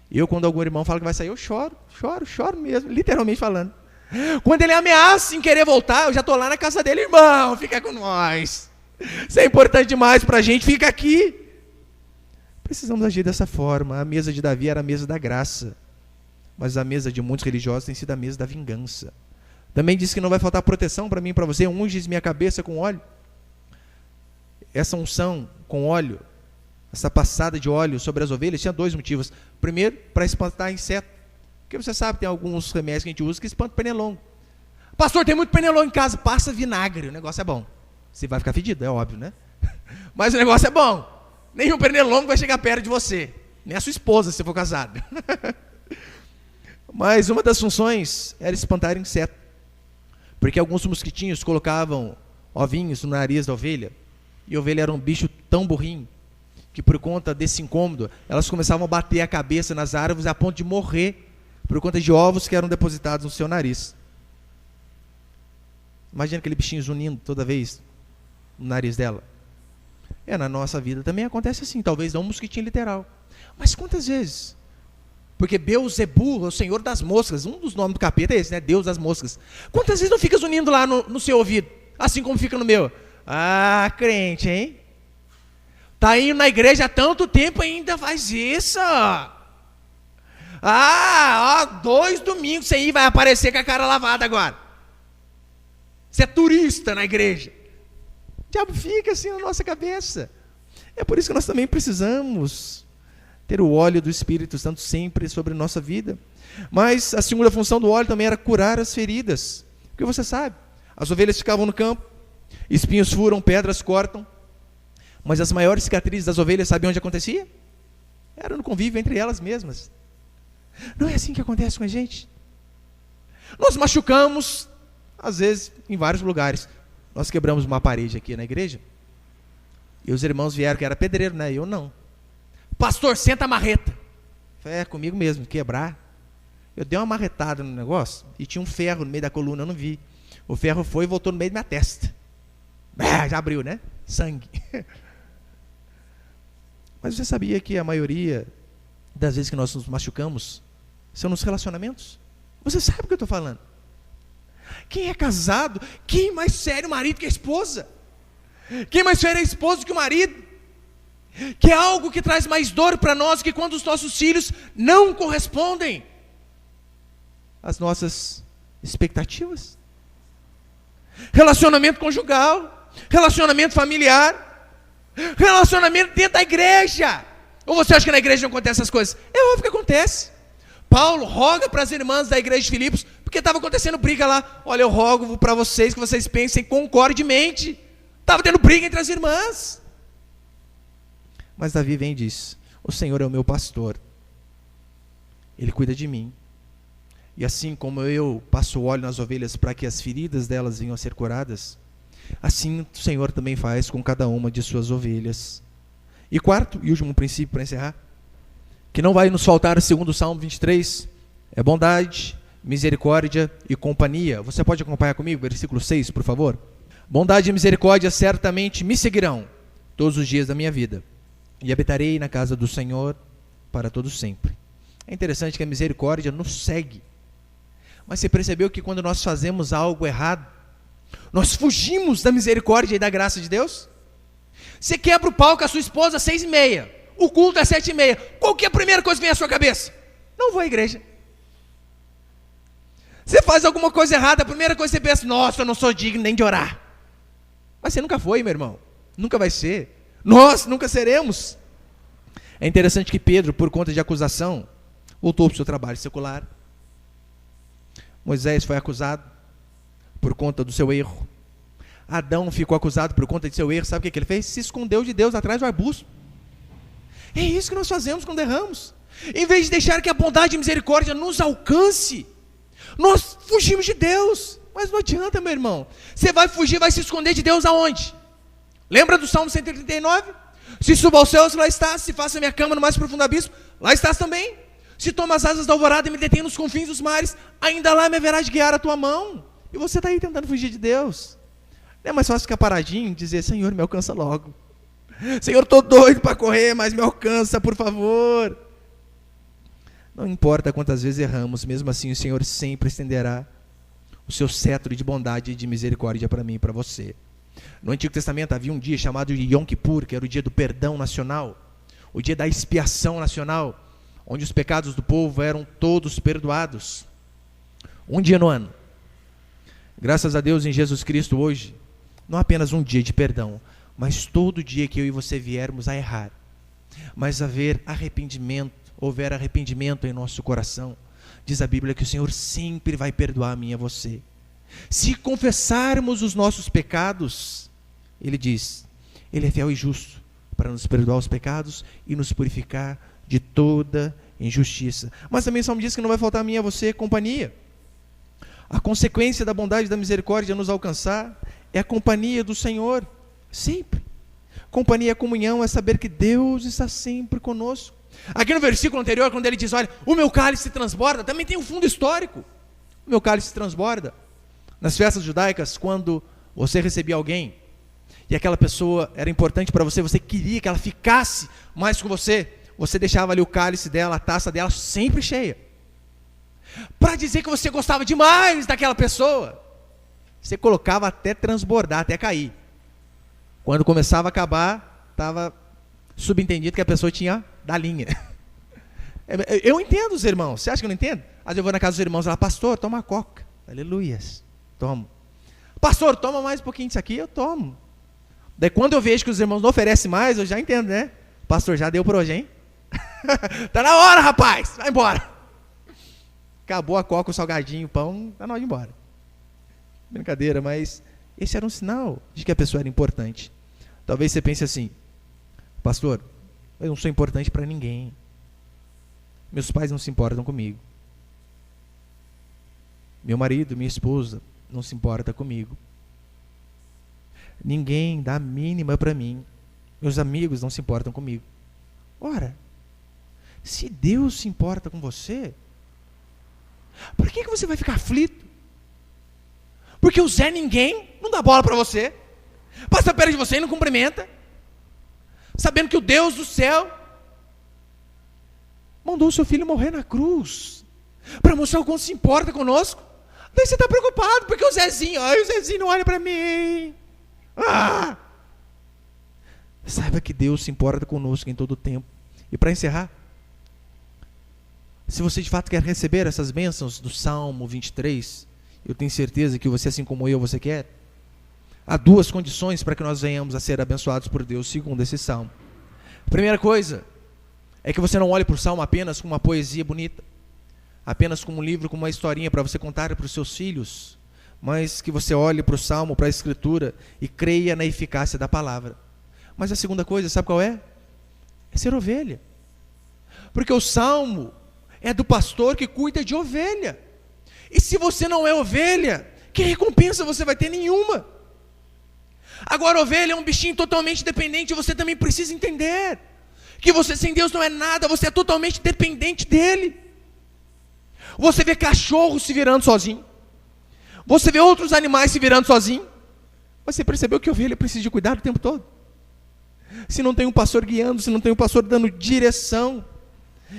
Eu, quando algum irmão fala que vai sair, eu choro mesmo, literalmente falando. Quando ele ameaça em querer voltar, eu já estou lá na casa dele: irmão, fica com nós, isso é importante demais para a gente, fica aqui. Precisamos agir dessa forma. A mesa de Davi era a mesa da graça, mas a mesa de muitos religiosos tem sido a mesa da vingança. Também diz que não vai faltar proteção para mim e para você. Unges minha cabeça com óleo. Essa unção com óleo, essa passada de óleo sobre as ovelhas, tinha dois motivos. Primeiro, para espantar inseto. Porque você sabe, tem alguns remédios que a gente usa que espantam pernilongo. Pastor, tem muito pernilongo em casa, passa vinagre, o negócio é bom. Você vai ficar fedido, é óbvio, né? Mas o negócio é bom. Nenhum pernilongo vai chegar perto de você, nem a sua esposa, se for casado. Mas uma das funções era espantar inseto. Porque alguns mosquitinhos colocavam ovinhos no nariz da ovelha, e a ovelha era um bicho tão burrinho, que por conta desse incômodo, elas começavam a bater a cabeça nas árvores a ponto de morrer, por conta de ovos que eram depositados no seu nariz. Imagina aquele bichinho zunindo toda vez no nariz dela. Na nossa vida também acontece assim, talvez não um mosquitinho literal. Mas quantas vezes? Porque Beelzebu é o senhor das moscas, um dos nomes do capeta é esse, né? Deus das moscas. Quantas vezes não fica zunindo lá no seu ouvido, assim como fica no meu? Ah, crente, hein? Tá indo na igreja há tanto tempo e ainda faz isso. 2 domingos você aí vai aparecer com a cara lavada agora. Você é turista na igreja. O diabo fica assim na nossa cabeça. É por isso que nós também precisamos ter o óleo do Espírito Santo sempre sobre nossa vida. Mas a segunda função do óleo também era curar as feridas. Porque você sabe, as ovelhas ficavam no campo, espinhos furam, pedras cortam, mas as maiores cicatrizes das ovelhas, sabe onde acontecia? Era no convívio entre elas mesmas. Não é assim que acontece com a gente? Nós machucamos, às vezes, em vários lugares. Nós quebramos uma parede aqui na igreja, e os irmãos vieram, que era pedreiro, né? Eu não. Pastor, senta a marreta. Falei, comigo mesmo, quebrar. Eu dei uma marretada no negócio, e tinha um ferro no meio da coluna, eu não vi. O ferro foi e voltou no meio da minha testa. Já abriu, né? Sangue. Mas você sabia que a maioria das vezes que nós nos machucamos são nos relacionamentos? Você sabe o que eu estou falando? Quem é casado, quem mais sério o marido que a esposa? Quem mais sério é a esposa que o marido? Que é algo que traz mais dor para nós, que quando os nossos filhos não correspondem às nossas expectativas. Relacionamento conjugal, relacionamento familiar, relacionamento dentro da igreja. Ou você acha que na igreja não acontece essas coisas? É óbvio que acontece. Paulo roga para as irmãs da igreja de Filipos, porque estava acontecendo briga lá. Olha, eu rogo para vocês que vocês pensem concordemente. Estava tendo briga entre as irmãs. Mas Davi vem e diz: o Senhor é o meu pastor, Ele cuida de mim. E assim como eu passo óleo nas ovelhas para que as feridas delas venham a ser curadas, assim o Senhor também faz com cada uma de suas ovelhas. E quarto e último princípio para encerrar, que não vai nos faltar segundo o Salmo 23, é bondade, misericórdia e companhia. Você pode acompanhar comigo, versículo 6, por favor? Bondade e misericórdia certamente me seguirão todos os dias da minha vida, e habitarei na casa do Senhor para todo sempre. É interessante que a misericórdia nos segue. Mas você percebeu que quando nós fazemos algo errado, nós fugimos da misericórdia e da graça de Deus? Você quebra o pau com a sua esposa às 6h30, o culto é às 7h30, qual que é a primeira coisa que vem à sua cabeça? Não vou à igreja. Você faz alguma coisa errada, a primeira coisa que você pensa: nossa, eu não sou digno nem de orar. Mas você nunca foi, meu irmão, nunca vai ser, nós nunca seremos. É interessante que Pedro, por conta de acusação, voltou para o seu trabalho secular. Moisés foi acusado por conta do seu erro. Adão ficou acusado por conta de seu erro. Sabe o que ele fez? Se escondeu de Deus atrás do arbusto. É isso que nós fazemos quando erramos. Em vez de deixar que a bondade e a misericórdia nos alcance, nós fugimos de Deus. Mas não adianta, meu irmão. Você vai fugir, vai se esconder de Deus aonde? Lembra do Salmo 139? Se suba aos céus, lá estás. Se faça minha cama no mais profundo abismo, lá estás também. Se toma as asas da alvorada e me detém nos confins dos mares, ainda lá me haverás de guiar a tua mão. E você está aí tentando fugir de Deus. Não é mais fácil ficar paradinho e dizer: Senhor, me alcança logo. Senhor, estou doido para correr, mas me alcança, por favor. Não importa quantas vezes erramos, mesmo assim o Senhor sempre estenderá o seu cetro de bondade e de misericórdia para mim e para você. No Antigo Testamento havia um dia chamado de Yom Kippur, que era o dia do perdão nacional, o dia da expiação nacional, onde os pecados do povo eram todos perdoados. Um dia no ano. Graças a Deus em Jesus Cristo hoje, não apenas um dia de perdão, mas todo dia que eu e você viermos a errar, mas houver arrependimento em nosso coração, diz a Bíblia que o Senhor sempre vai perdoar a mim e a você. Se confessarmos os nossos pecados, Ele diz, Ele é fiel e justo para nos perdoar os pecados e nos purificar de toda injustiça. Mas também o Salmo diz que não vai faltar a mim e a você companhia. A consequência da bondade e da misericórdia nos alcançar é a companhia do Senhor, sempre. Companhia, comunhão, é saber que Deus está sempre conosco. Aqui no versículo anterior, quando ele diz, olha, o meu cálice transborda, também tem um fundo histórico. O meu cálice transborda. Nas festas judaicas, quando você recebia alguém, e aquela pessoa era importante para você, você queria que ela ficasse mais com você, você deixava ali o cálice dela, a taça dela sempre cheia. Para dizer que você gostava demais daquela pessoa, você colocava até transbordar, até cair. Quando começava a acabar, estava subentendido que a pessoa tinha da linha. Eu entendo os irmãos, você acha que eu não entendo? Às vezes eu vou na casa dos irmãos e falo, pastor, toma coca. Aleluias, tomo. Pastor, toma mais um pouquinho disso aqui, eu tomo. Daí quando eu vejo que os irmãos não oferecem mais, eu já entendo, né? Pastor, já deu por hoje, hein? Tá na hora, rapaz, vai embora. Acabou a coca, o salgadinho, o pão, tá na hora de ir embora. Brincadeira, mas esse era um sinal de que a pessoa era importante. Talvez você pense assim, pastor, eu não sou importante para ninguém. Meus pais não se importam comigo. Meu marido, minha esposa, não se importa comigo. Ninguém dá a mínima para mim. Meus amigos não se importam comigo. Ora, se Deus se importa com você, por que você vai ficar aflito? Porque o Zé Ninguém não dá bola para você, passa perto de você e não cumprimenta, sabendo que o Deus do céu mandou o seu filho morrer na cruz, para mostrar o quanto se importa conosco. Daí você está preocupado, porque o Zezinho não olha para mim. Saiba que Deus se importa conosco em todo o tempo. E para encerrar, se você de fato quer receber essas bênçãos do Salmo 23, eu tenho certeza que você, assim como eu, você quer. Há duas condições para que nós venhamos a ser abençoados por Deus, segundo esse Salmo. A primeira coisa é que você não olhe para o Salmo apenas como uma poesia bonita, apenas como um livro, como uma historinha para você contar para os seus filhos, mas que você olhe para o Salmo, para a Escritura e creia na eficácia da palavra. Mas a segunda coisa, sabe qual é? É ser ovelha. Porque o Salmo é do pastor que cuida de ovelha. E se você não é ovelha, que recompensa você vai ter? Nenhuma. Agora, ovelha é um bichinho totalmente dependente, você também precisa entender que você sem Deus não é nada, você é totalmente dependente dele. Você vê cachorro se virando sozinho, você vê outros animais se virando sozinho. Você percebeu que ovelha precisa de cuidado o tempo todo? Se não tem um pastor guiando, se não tem um pastor dando direção.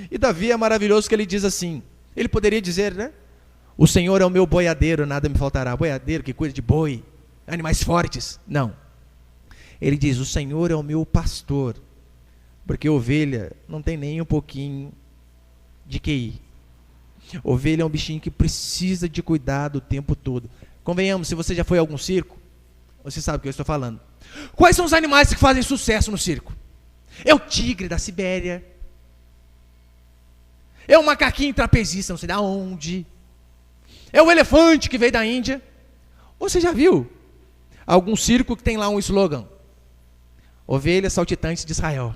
E Davi é maravilhoso que ele diz assim, ele poderia dizer, né? O Senhor é o meu boiadeiro, nada me faltará. Boiadeiro que cuida de boi, animais fortes. Não. Ele diz, o Senhor é o meu pastor. Porque ovelha não tem nem um pouquinho de QI. Ovelha é um bichinho que precisa de cuidado o tempo todo. Convenhamos, se você já foi a algum circo, você sabe o que eu estou falando. Quais são os animais que fazem sucesso no circo? É o tigre da Sibéria. É o macaquinho trapezista, não sei de onde. É o elefante que veio da Índia. Você já viu algum circo que tem lá um slogan? Ovelhas saltitantes de Israel.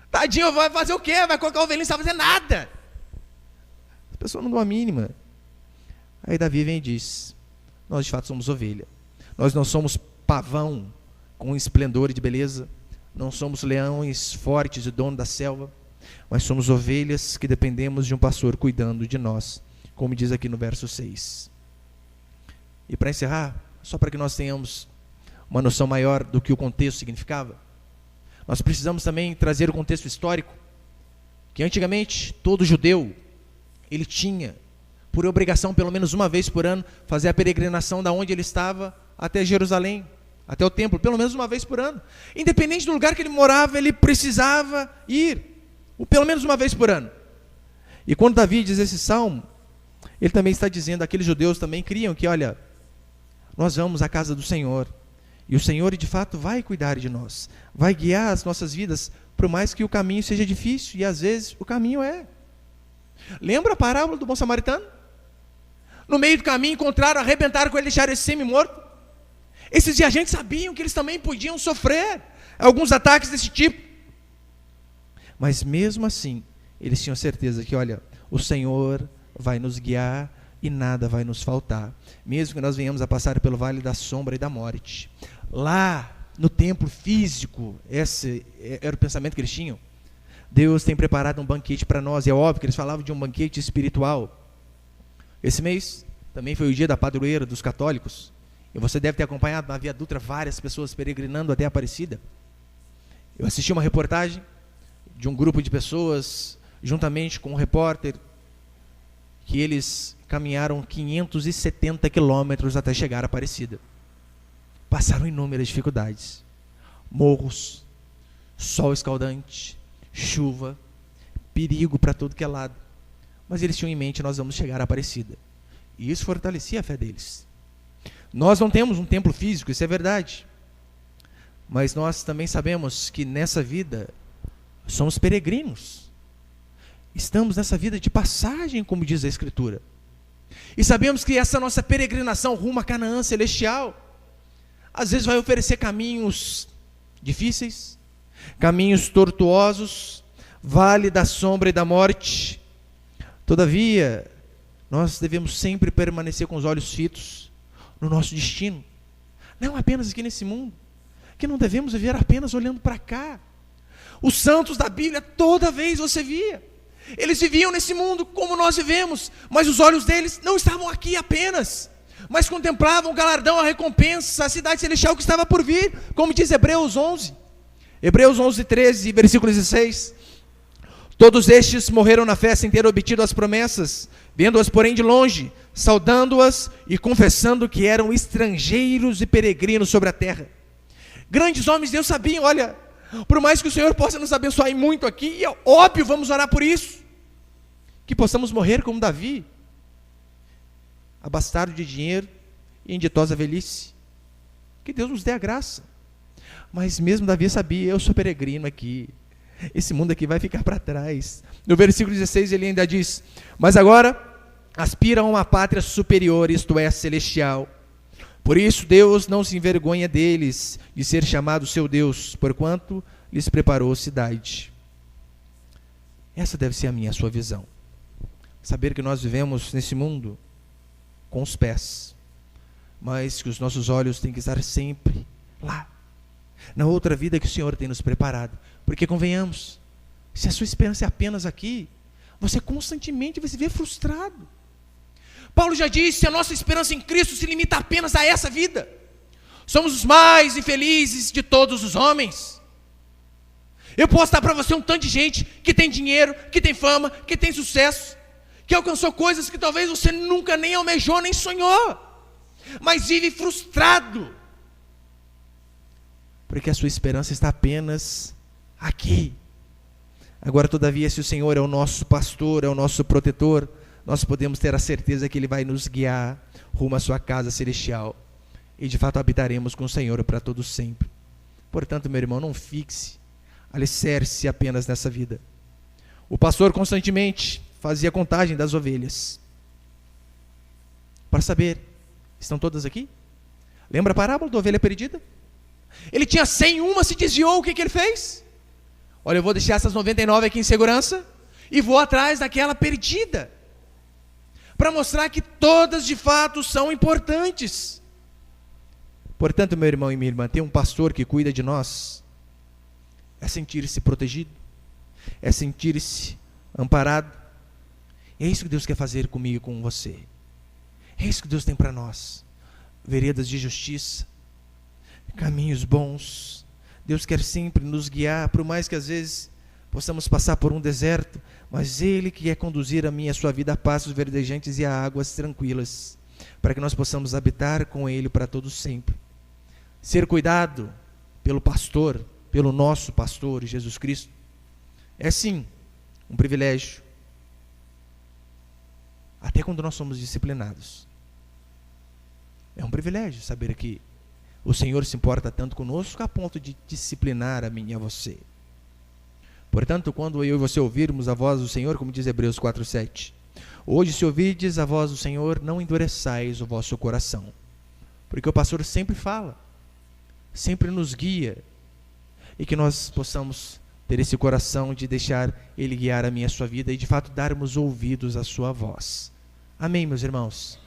Tadinho, vai fazer o quê? Vai colocar ovelhinha, não sabe fazer nada. As pessoas não dão a mínima. Aí Davi vem e diz, nós de fato somos ovelha. Nós não somos pavão com esplendor e de beleza. Não somos leões fortes e dono da selva. Mas somos ovelhas que dependemos de um pastor cuidando de nós, como diz aqui no verso 6. E para encerrar, só para que nós tenhamos uma noção maior do que o contexto significava, nós precisamos também trazer o contexto histórico, que antigamente todo judeu, ele tinha por obrigação, pelo menos uma vez por ano, fazer a peregrinação da onde ele estava até Jerusalém, até o templo, pelo menos uma vez por ano. Independente do lugar que ele morava, ele precisava ir, pelo menos uma vez por ano. E quando Davi diz esse salmo, ele também está dizendo, aqueles judeus também criam que, olha, nós vamos à casa do Senhor, e o Senhor de fato vai cuidar de nós, vai guiar as nossas vidas, por mais que o caminho seja difícil, e às vezes o caminho é. Lembra a parábola do bom samaritano? No meio do caminho encontraram, arrebentaram com ele, deixaram ele semi-morto. Esses viajantes sabiam que eles também podiam sofrer alguns ataques desse tipo. Mas mesmo assim, eles tinham certeza que, olha, o Senhor vai nos guiar e nada vai nos faltar, mesmo que nós venhamos a passar pelo vale da sombra e da morte. Lá no templo físico, esse era o pensamento que eles tinham. Deus tem preparado um banquete para nós, e é óbvio que eles falavam de um banquete espiritual. Esse mês também foi o dia da padroeira dos católicos, e você deve ter acompanhado na Via Dutra várias pessoas peregrinando até Aparecida. Eu assisti uma reportagem de um grupo de pessoas, juntamente com um repórter, que eles caminharam 570 quilômetros até chegar a Aparecida. Passaram inúmeras dificuldades, morros, sol escaldante, chuva, perigo para todo que é lado. Mas eles tinham em mente: nós vamos chegar a Aparecida. E isso fortalecia a fé deles. Nós não temos um templo físico, isso é verdade. Mas nós também sabemos que nessa vida somos peregrinos. Estamos nessa vida de passagem, como diz a Escritura. E sabemos que essa nossa peregrinação rumo a Canaã celestial, às vezes vai oferecer caminhos difíceis, caminhos tortuosos, vale da sombra e da morte. Todavia, nós devemos sempre permanecer com os olhos fitos no nosso destino, não apenas aqui nesse mundo, que não devemos viver apenas olhando para cá. Os santos da Bíblia, toda vez você via, eles viviam nesse mundo como nós vivemos, mas os olhos deles não estavam aqui apenas, mas contemplavam o galardão, a recompensa, a cidade celestial que estava por vir, como diz Hebreus 11, Hebreus 11, 13, versículo 16. Todos estes morreram na fé sem ter obtido as promessas, vendo-as porém de longe, saudando-as e confessando que eram estrangeiros e peregrinos sobre a terra. Grandes homens de Deus sabiam: olha, por mais que o Senhor possa nos abençoar em muito aqui, e é óbvio, vamos orar por isso, que possamos morrer como Davi, abastado de dinheiro e em ditosa velhice, que Deus nos dê a graça. Mas mesmo Davi sabia: eu sou peregrino aqui, esse mundo aqui vai ficar para trás. No versículo 16 ele ainda diz: mas agora aspiram a uma pátria superior, isto é, celestial. Por isso Deus não se envergonha deles, de ser chamado seu Deus, porquanto lhes preparou cidade. Essa deve ser a minha e a sua visão. Saber que nós vivemos nesse mundo com os pés, mas que os nossos olhos têm que estar sempre lá, na outra vida que o Senhor tem nos preparado. Porque convenhamos, se a sua esperança é apenas aqui, você constantemente vai se ver frustrado. Paulo já disse: a nossa esperança em Cristo se limita apenas a essa vida. Somos os mais infelizes de todos os homens. Eu posso dar para você um tanto de gente que tem dinheiro, que tem fama, que tem sucesso, que alcançou coisas que talvez você nunca nem almejou, nem sonhou, mas vive frustrado, porque a sua esperança está apenas aqui. Agora, todavia, se o Senhor é o nosso pastor, é o nosso protetor, nós podemos ter a certeza que Ele vai nos guiar rumo à sua casa celestial, e de fato habitaremos com o Senhor para todo sempre. Portanto, meu irmão, não fixe alicerce apenas nessa vida. O pastor constantemente fazia contagem das ovelhas, para saber: estão todas aqui? Lembra a parábola da ovelha perdida? Ele tinha 100, uma se desviou, o que ele fez? Olha, eu vou deixar essas 99 aqui em segurança, e vou atrás daquela perdida, para mostrar que todas de fato são importantes. Portanto, meu irmão e minha irmã, ter um pastor que cuida de nós é sentir-se protegido, é sentir-se amparado. E é isso que Deus quer fazer comigo e com você. É isso que Deus tem para nós: veredas de justiça, caminhos bons. Deus quer sempre nos guiar, por mais que às vezes possamos passar por um deserto, mas Ele quer conduzir a minha e a sua vida a passos verdejantes e a águas tranquilas, para que nós possamos habitar com Ele para todo sempre. Ser cuidado pelo pastor, pelo nosso pastor Jesus Cristo, é sim um privilégio, até quando nós somos disciplinados. É um privilégio saber que o Senhor se importa tanto conosco a ponto de disciplinar a mim e a você. Portanto, quando eu e você ouvirmos a voz do Senhor, como diz Hebreus 4:7, hoje se ouvirdes a voz do Senhor, não endureçais o vosso coração. Porque o pastor sempre fala, sempre nos guia, e que nós possamos ter esse coração de deixar Ele guiar a minha e a sua vida, e de fato darmos ouvidos à sua voz. Amém, meus irmãos?